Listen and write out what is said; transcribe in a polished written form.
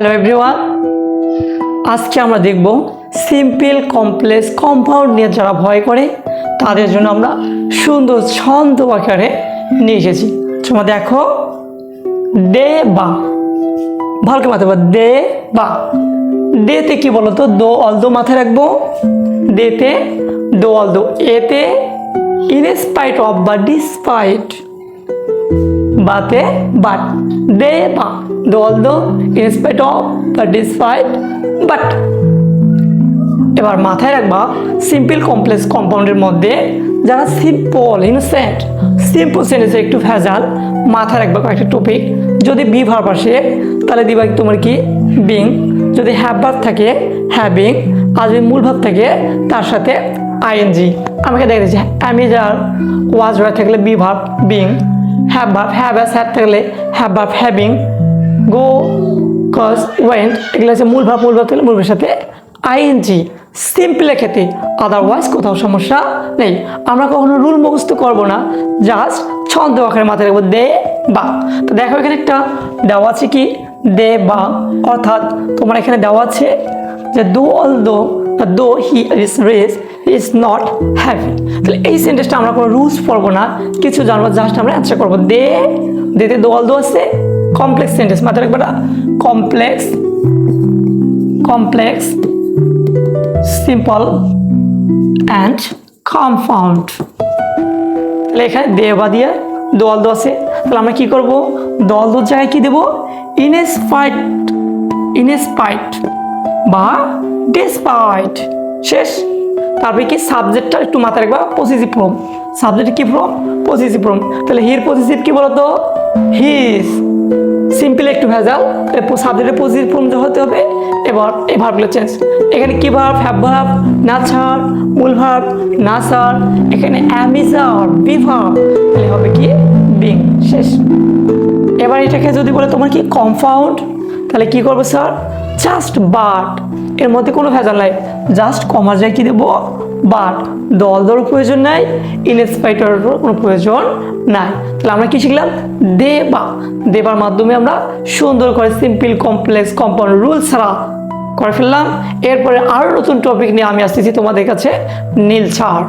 Hello everyone, আজকে আমরা দেখব সিম্পল কমপ্লেক্স কম্পাউন্ড নিয়ে যারা ভয় করে তাদের জন্য আমরা সুন্দর ছন্দ আকারে নিয়ে এসেছি। তোমরা দেখো, দে বা, ভালো করে মাথায় দে বা। দেতে কি বলতো, দো অলদো মাথায় রাখবো, দেতে দো অলদো, এতে ইনস্পাইট অফ বা ডিসপাইট, বাতে বাট, দে বা দো অলদো ইনস্পাইট অফ বা ডিসপাইট বাট। এবার মাথায় রাখবা সিম্পল কমপ্লেক্স কম্পাউন্ডের মধ্যে যারা সিম্পল ইনোসেন্ট, সিম্পল সেন্টেন্সে একটু ভেজাল, মাথায় রাখবা কয়েকটা টপিক। যদি বি ভার্ব আসে তাহলে দিবা তোমার কি বিং, যদি হ্যাভ ভার্ব থাকে হ্যাভিং, আর যদি মূল ভাব থাকে তার সাথে আইএনজি। আমাকে দেখা যাচ্ছে অ্যামিজার, ওয়াজ ভার্ব থাকলে be verb being, have verb have as have থাকলে have verb having, go goes went এগুলো হচ্ছে মূল ভাব থাকলে মূল ভাবের সাথে আইএনজি। সিম্পলের ক্ষেত্রে আদারওয়াইজ কোথাও সমস্যা নেই। আমরা কখনো রুল মুখস্থ করবো না, জাস্ট ছন্দ আকারে মাথায় রাখবো দে বা। তো দেখো এখানে একটা দেওয়া আছে কি দে বা, অর্থাৎ তোমার এখানে দেওয়া আছে যে though although though he is rich is not heavy. তাহলে এই সেন্টেন্সটা আমরা কোনো রুলস পড়বো না, কিছু জানবো, জাস্ট আমরা অ্যান্সার করবো দে। দেতে দো অলদো আছে, কমপ্লেক্স সেন্টেন্স মাথায় রাখবো না, কমপ্লেক্স সিম্পল অ্যান্ড কম্পাউন্ড। তাহলে এখানে দে বা দিয়ে দোয়াল দো আছে, তাহলে আমরা কি করব, দোয়াল দোর জায়গায় কি দেবো, ইনস্পাইট বা ডিসপাইট, শেষ। তারপরে কি সাবজেক্টটা একটু মাথায় রাখবা, পজিটিভ ফর্ম, সাবজেক্ট কি ফর্ম, পজিটিভ ফর্ম। তাহলে হির পজিটিভ কি বলতো, হিজ। সিম্পল একটু ভেজাল, সাবজেক্টের পজিটিভ ফর্ম হতে হবে। এবার এই ভার্বগুলো চেঞ্জ, এখানে কি ভার্ব, হ্যাভ ভার্ব, নাচার, মূল ভার্ব নাচার, এখানে অ্যামিজার, বি ভার্ব, তাহলে হবে কি বিং, শেষ। এবার এটাকে যদি বলে তোমার কি কম্পাউন্ড, তাহলে কি করবো স্যার, জাস্ট বাট, এর মধ্যে কোনো ভেজাল নাই, জাস্ট কমার যায় কি দেবো বাট, দলদর প্রয়োজন নাই, ইনস্পাইটারের কোনো প্রয়োজন নাই। তাহলে আমরা কি শিখলাম, দেবার মাধ্যমে আমরা সুন্দর করে সিম্পল কমপ্লেক্স কম্পাউন্ড রুল ছাড়া করে ফেললাম। এরপরে আরও নতুন টপিক নিয়ে আমি আসতেছি তোমাদের কাছে, নীল ছাড়।